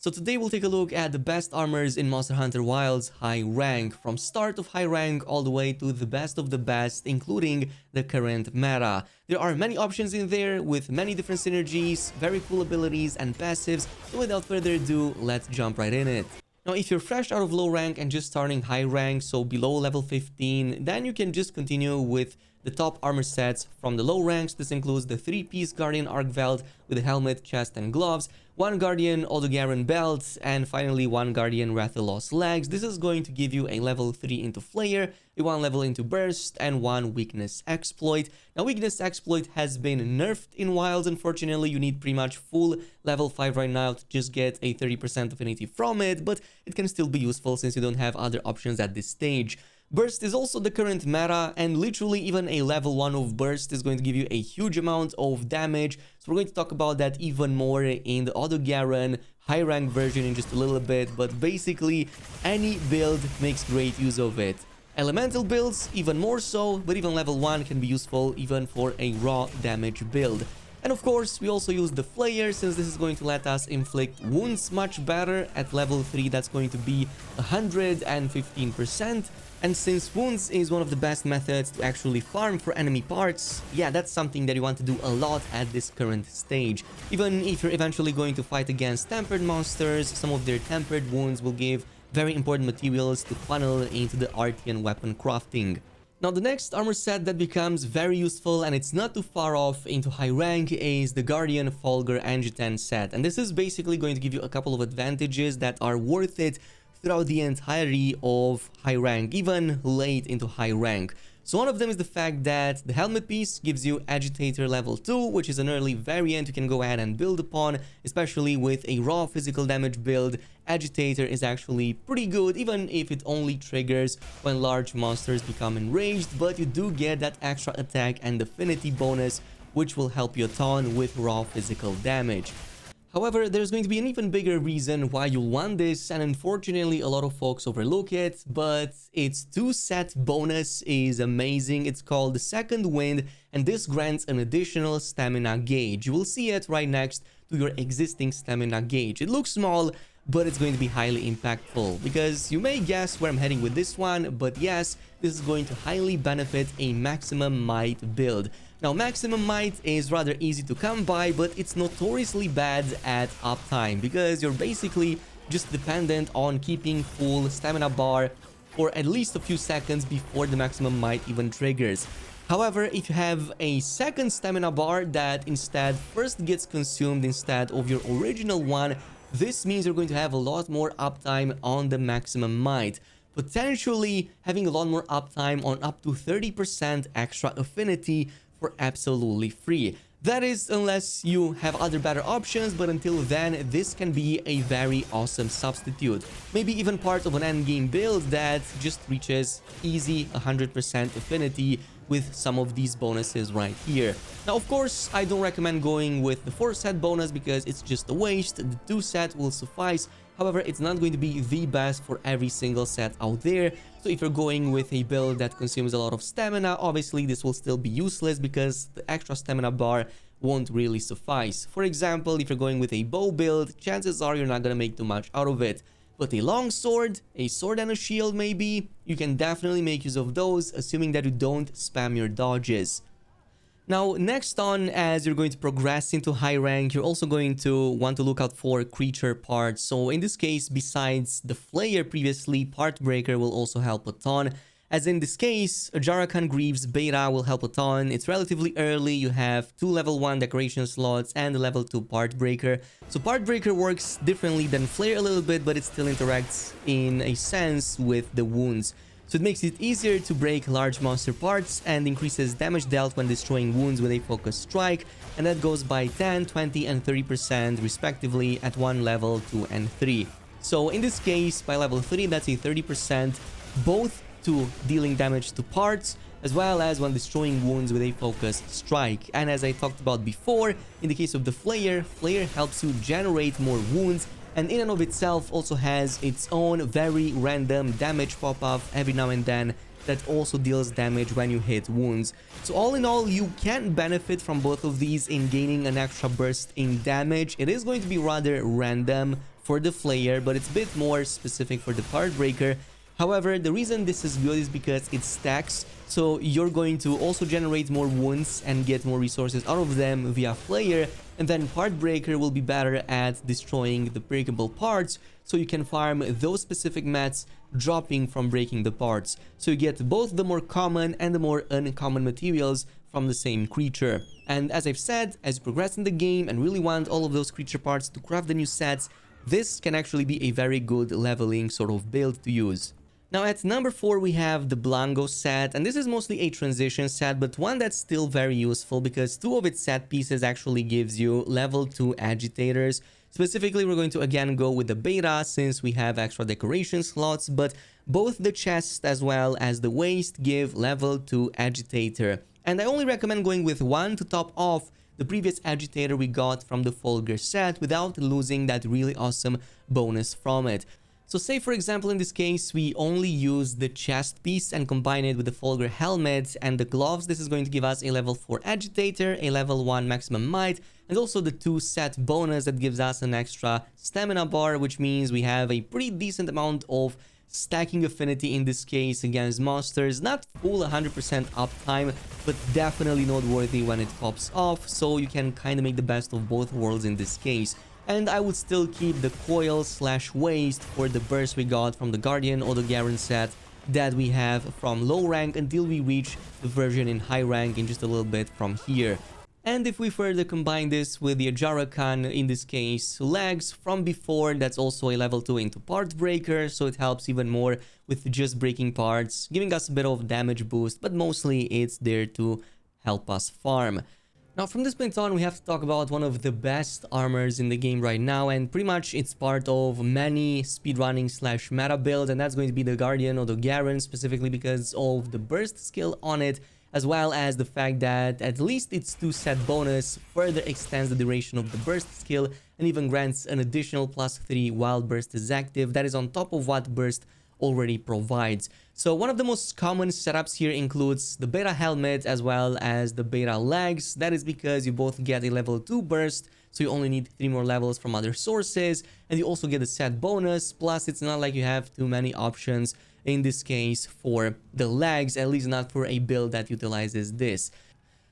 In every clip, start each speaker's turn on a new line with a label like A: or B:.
A: So today we'll take a look at the best armors in Monster Hunter Wilds high rank, from start of high rank all the way to the best of the best, including the current meta. There are many options in there with many different synergies, very cool abilities and passives, so without further ado, let's jump right in it. Now, if you're fresh out of low rank and just starting high rank, so below level 15, then you can just continue with the top armor sets from the low ranks. This includes the 3-piece Guardian Arkveld with a helmet, chest and gloves, 1 Guardian Odogaron belt, and finally 1 Guardian Rathalos legs. This is going to give you a level 3 into Flayer, a 1 level into burst, and 1 weakness exploit. Now, weakness exploit has been nerfed in Wilds, unfortunately. You need pretty much full level 5 right now to just get a 30% affinity from it, but it can still be useful since you don't have other options at this stage. Burst is also the current meta, and literally even a level 1 of Burst is going to give you a huge amount of damage. So we're going to talk about that even more in the Odogaron high rank version in just a little bit, but basically any build makes great use of it. Elemental builds even more so, but even level 1 can be useful even for a raw damage build. And of course, we also use the Flayer, since this is going to let us inflict wounds much better. At level 3, that's going to be 115%. And since wounds is one of the best methods to actually farm for enemy parts, yeah, that's something that you want to do a lot at this current stage. Even if you're eventually going to fight against tempered monsters, some of their tempered wounds will give very important materials to funnel into the Artian weapon crafting. Now, the next armor set that becomes very useful, and it's not too far off into high rank, is the Guardian Fulgur Angitan set. And this is basically going to give you a couple of advantages that are worth it throughout the entirety of high rank, even late into high rank. So one of them is the fact that the helmet piece gives you Agitator level 2, which is an early variant you can go ahead and build upon, especially with a raw physical damage build. Agitator is actually pretty good, even if it only triggers when large monsters become enraged, but you do get that extra attack and affinity bonus, which will help you a ton with raw physical damage. However, there's going to be an even bigger reason why you'll want this, and unfortunately a lot of folks overlook it, but its 2-set bonus is amazing. It's called the Second Wind, and this grants an additional stamina gauge. You will see it right next to your existing stamina gauge. It looks small, but it's going to be highly impactful, because you may guess where I'm heading with this one, but yes, this is going to highly benefit a maximum might build. Now, maximum might is rather easy to come by, but it's notoriously bad at uptime, because you're basically just dependent on keeping full stamina bar for at least a few seconds before the maximum might even triggers. However, if you have a second stamina bar that instead first gets consumed instead of your original one, this means you're going to have a lot more uptime on the maximum might, potentially having a lot more uptime on up to 30% extra affinity for absolutely free. That is, unless you have other better options, but until then, this can be a very awesome substitute. Maybe even part of an endgame build that just reaches easy 100% affinity with some of these bonuses right here. Now, of course, I don't recommend going with the 4-set bonus because it's just a waste. The 2-set will suffice. However, it's not going to be the best for every single set out there. So if you're going with a build that consumes a lot of stamina, obviously this will still be useless because the extra stamina bar won't really suffice. For example, if you're going with a bow build, chances are you're not going to make too much out of it. But a long sword, a sword and a shield maybe, you can definitely make use of those, assuming that you don't spam your dodges. Now, next on, as you're going to progress into high rank, you're also going to want to look out for creature parts. So in this case, besides the Flayer previously, Partbreaker will also help a ton. As in this case, Ajarakan Greaves Beta will help a ton. It's relatively early, you have 2 level 1 decoration slots and a level 2 Partbreaker. So Partbreaker works differently than Flayer a little bit, but it still interacts in a sense with the wounds. So it makes it easier to break large monster parts and increases damage dealt when destroying wounds with a focused strike, and that goes by 10, 20 and 30% respectively at 1 level, 2 and 3. So in this case, by level 3, that's a 30% both to dealing damage to parts as well as when destroying wounds with a focused strike. And as I talked about before, in the case of the Flayer, Flayer helps you generate more wounds, and in and of itself also has its own very random damage pop-up every now and then that also deals damage when you hit wounds. So all in all, you can benefit from both of these in gaining an extra burst in damage. It is going to be rather random for the Flayer, but it's a bit more specific for the Partbreaker. However, the reason this is good is because it stacks, so you're going to also generate more wounds and get more resources out of them via Flayer, and then Partbreaker will be better at destroying the breakable parts, so you can farm those specific mats dropping from breaking the parts. So you get both the more common and the more uncommon materials from the same creature. And as I've said, as you progress in the game and really want all of those creature parts to craft the new sets, this can actually be a very good leveling sort of build to use. Now at number 4 we have the Blango set, and this is mostly a transition set, but one that's still very useful because 2 of its set pieces actually gives you level 2 agitators. Specifically, we're going to again go with the beta since we have extra decoration slots, but both the chest as well as the waist give level 2 agitator. And I only recommend going with one to top off the previous agitator we got from the Fulgur set without losing that really awesome bonus from it. So say for example in this case we only use the chest piece and combine it with the Fulgur helmet and the gloves. This is going to give us a level 4 agitator, a level 1 maximum might, and also the 2 set bonus that gives us an extra stamina bar, which means we have a pretty decent amount of stacking affinity in this case against monsters. Not full 100% uptime, but definitely noteworthy when it pops off, so you can kind of make the best of both worlds in this case. And I would still keep the coil/waist for the burst we got from the Guardian Odogaron set that we have from low rank until we reach the version in high rank in just a little bit from here. And if we further combine this with the Agitator, in this case legs from before, that's also a level 2 into Partbreaker, so it helps even more with just breaking parts, giving us a bit of damage boost, but mostly it's there to help us farm. Now from this point on we have to talk about one of the best armors in the game right now, and pretty much it's part of many speedrunning/meta builds, and that's going to be the Guardian Odogaron, specifically because of the burst skill on it, as well as the fact that at least its 2 set bonus further extends the duration of the burst skill and even grants an additional +3 while burst is active. That is on top of what burst already provides. So one of the most common setups here includes the beta helmet as well as the beta legs. That is because you both get a level 2 burst, so you only need 3 more levels from other sources, and you also get a set bonus, plus it's not like you have too many options in this case for the legs, at least not for a build that utilizes this.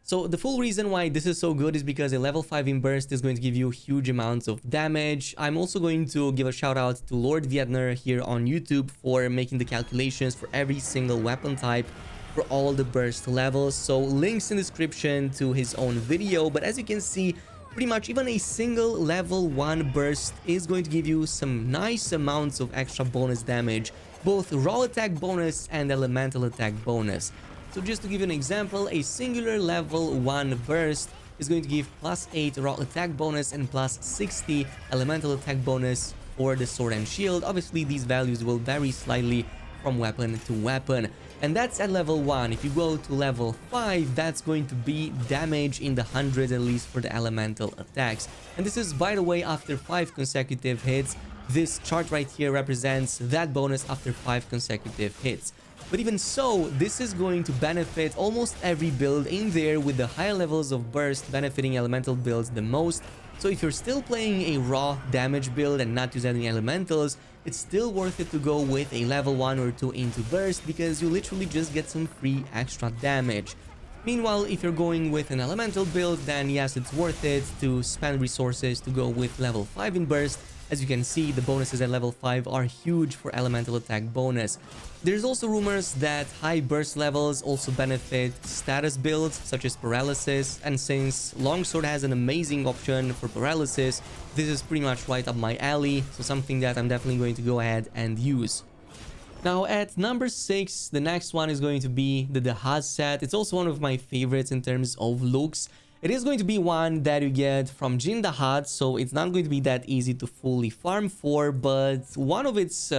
A: So the full reason why this is so good is because a level 5 in burst is going to give you huge amounts of damage. I'm also going to give a shout out to Lord Vietner here on YouTube for making the calculations for every single weapon type for all the burst levels. So links in the description to his own video, but as you can see, pretty much even a single level 1 burst is going to give you some nice amounts of extra bonus damage, both raw attack bonus and elemental attack bonus. So just to give you an example, a singular level 1 burst is going to give +8 raw attack bonus and +60 elemental attack bonus for the sword and shield. Obviously these values will vary slightly from weapon to weapon, and that's at level 1. If you go to level 5, that's going to be damage in the hundreds at least for the elemental attacks. And this is, by the way, after 5 consecutive hits. This chart right here represents that bonus after 5 consecutive hits. But even so, this is going to benefit almost every build in there, with the higher levels of burst benefiting elemental builds the most. So if you're still playing a raw damage build and not use any elementals, it's still worth it to go with a level 1 or 2 into burst, because you literally just get some free extra damage. Meanwhile, if you're going with an elemental build, then yes, it's worth it to spend resources to go with level 5 in burst. As you can see, the bonuses at level 5 are huge for elemental attack bonus. There's also rumors that high burst levels also benefit status builds such as paralysis, and since longsword has an amazing option for paralysis, this is pretty much right up my alley, so something that I'm definitely going to go ahead and use. Now at number 6, the next one is going to be the Dahaad set. It's also one of my favorites in terms of looks. It is going to be one that you get from Jin Dahaad, so it's not going to be that easy to fully farm for, but one of its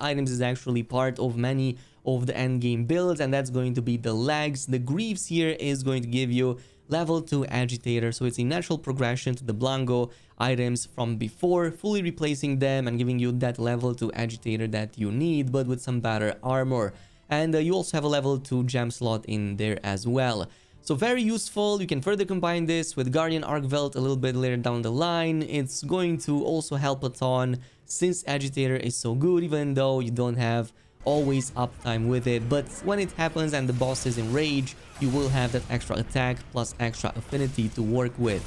A: items is actually part of many of the endgame builds, and that's going to be the legs. The greaves here is going to give you level 2 agitator, so it's a natural progression to the Blango items from before, fully replacing them and giving you that level 2 agitator that you need, but with some better armor. And you also have a level 2 gem slot in there as well. So very useful. You can further combine this with Guardian Arkveld a little bit later down the line. It's going to also help a ton since Agitator is so good, even though you don't have always uptime with it. But when it happens and the boss is in rage, you will have that extra attack plus extra affinity to work with.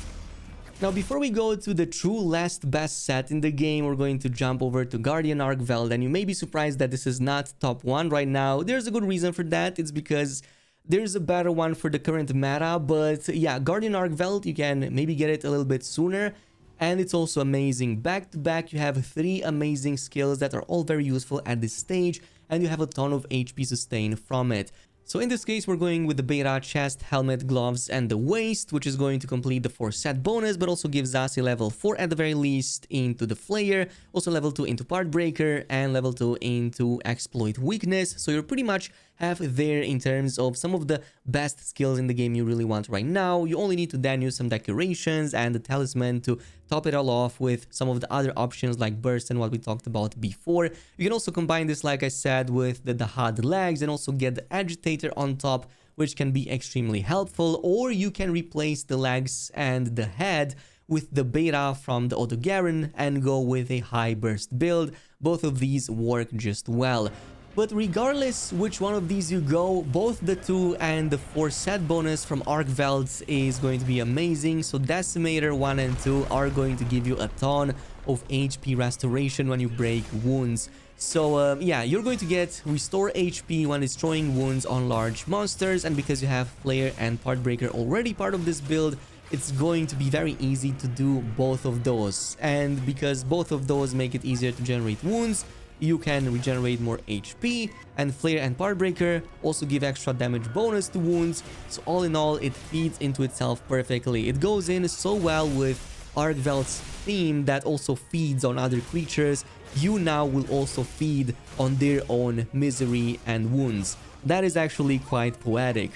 A: Now, before we go to the true last best set in the game, we're going to jump over to Guardian Arkveld, and you may be surprised that this is not top 1 right now. There's a good reason for that. It's because there's a better one for the current meta, but yeah, Guardian Arkveld, you can maybe get it a little bit sooner, and it's also amazing. Back to back, you have 3 amazing skills that are all very useful at this stage, and you have a ton of HP sustain from it. So in this case, we're going with the beta chest, helmet, gloves, and the waist, which is going to complete the 4 set bonus, but also gives us a level 4 at the very least into the Flayer, also level 2 into Partbreaker, and level 2 into Exploit Weakness. So you're pretty much have there in terms of some of the best skills in the game you really want right now. You only need to then use some decorations and the talisman to top it all off with some of the other options like burst and what we talked about before. You can also combine this, like I said, with the Dahaad legs and also get the Agitator on top, which can be extremely helpful. Or you can replace the legs and the head with the beta from the Odogaron and go with a high burst build. Both of these work just well. But regardless which one of these you go, both the 2 and the 4 set bonus from Arkveld is going to be amazing. So Decimator 1 and 2 are going to give you a ton of HP restoration when you break wounds. So yeah, you're going to get restore HP when destroying wounds on large monsters, and because you have Flayer and Partbreaker already part of this build, it's going to be very easy to do both of those. And because both of those make it easier to generate wounds, you can regenerate more HP, and Flayer and Partbreaker also give extra damage bonus to wounds. So all in all, it feeds into itself perfectly. It goes in so well with Arkveld's theme that also feeds on other creatures. You now will also feed on their own misery and wounds. That is actually quite poetic.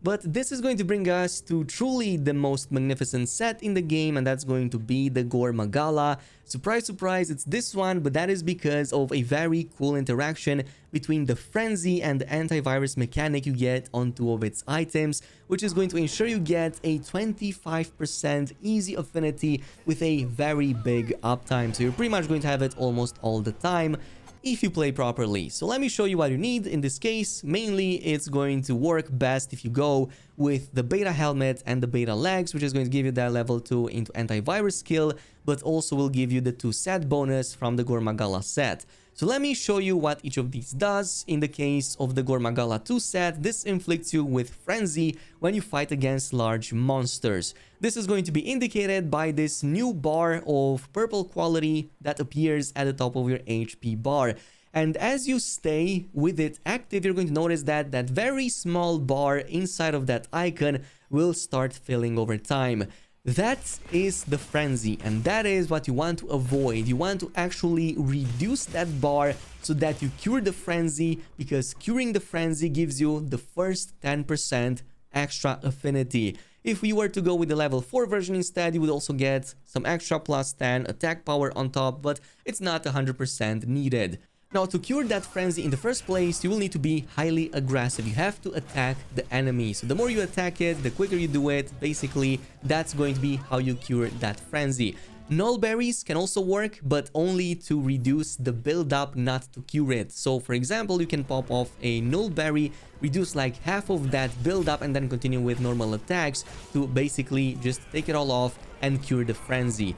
A: But this is going to bring us to truly the most magnificent set in the game, and that's going to be the Gore Magala. Surprise, surprise, it's this one, but that is because of a very cool interaction between the Frenzy and the Antivirus mechanic you get on 2 of its items, which is going to ensure you get a 25% easy affinity with a very big uptime. So you're pretty much going to have it almost all the time if you play properly. So let me show you what you need. In this case, mainly it's going to work best if you go with the beta helmet and the beta legs, which is going to give you that level 2 into Antivirus skill, but also will give you the 2 set bonus from the Gore Magala set. So let me show you what each of these does. In the case of the Gore Magala 2 set, this inflicts you with Frenzy when you fight against large monsters. This is going to be indicated by this new bar of purple quality that appears at the top of your HP bar. And as you stay with it active, you're going to notice that that very small bar inside of that icon will start filling over time. That is the Frenzy, and that is what you want to avoid. You want to actually reduce that bar so that you cure the Frenzy, because curing the Frenzy gives you the first 10% extra affinity. If we were to go with the level 4 version instead, you would also get some extra plus 10 attack power on top, but it's not 100% needed. Now, to cure that Frenzy in the first place, you will need to be highly aggressive. You have to attack the enemy. So the more you attack it, the quicker you do it. Basically, that's going to be how you cure that Frenzy. Null berries can also work, but only to reduce the build-up, not to cure it. So, for example, you can pop off a null berry, reduce like half of that build-up, and then continue with normal attacks to basically just take it all off and cure the Frenzy.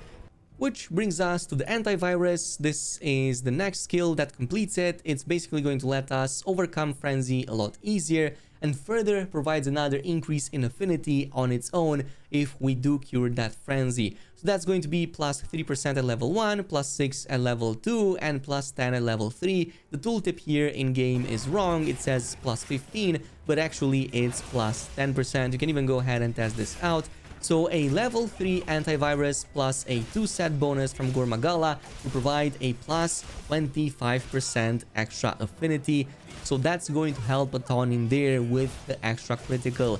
A: Which brings us to the Antivirus. This is the next skill that completes it. It's basically going to let us overcome Frenzy a lot easier, and further provides another increase in affinity on its own if we do cure that Frenzy. So that's going to be plus 3% at level 1, plus 6 at level 2, and plus 10 at level 3. The tooltip here in game is wrong. It says plus 15, but actually it's plus 10%. You can even go ahead and test this out. So a level 3 Antivirus plus a 2 set bonus from Gore Magala to provide a plus 25% extra affinity. So that's going to help a ton in there with the extra critical.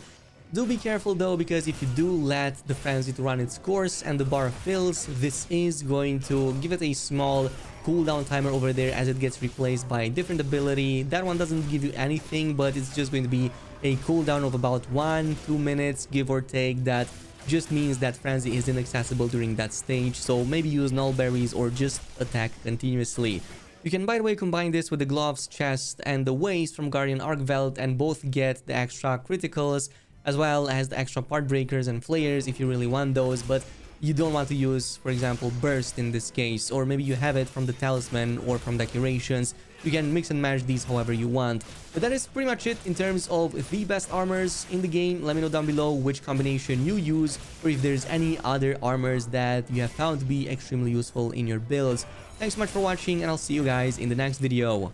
A: Do be careful though, because if you do let the Frenzy to run its course and the bar fills, this is going to give it a small cooldown timer over there as it gets replaced by a different ability. That one doesn't give you anything, but it's just going to be a cooldown of about 1-2 minutes, give or take. That just means that Frenzy is inaccessible during that stage, so maybe use null berries or just attack continuously. You can, by the way, combine this with the gloves, chest, and the waist from Guardian Arkveld, and both get the extra criticals as well as the extra part breakers and flayers if you really want those, but you don't want to use, for example, burst in this case, or maybe you have it from the talisman or from decorations. You can mix and match these however you want. But that is pretty much it in terms of the best armors in the game. Let me know down below which combination you use, or if there's any other armors that you have found to be extremely useful in your builds. Thanks so much for watching, and I'll see you guys in the next video.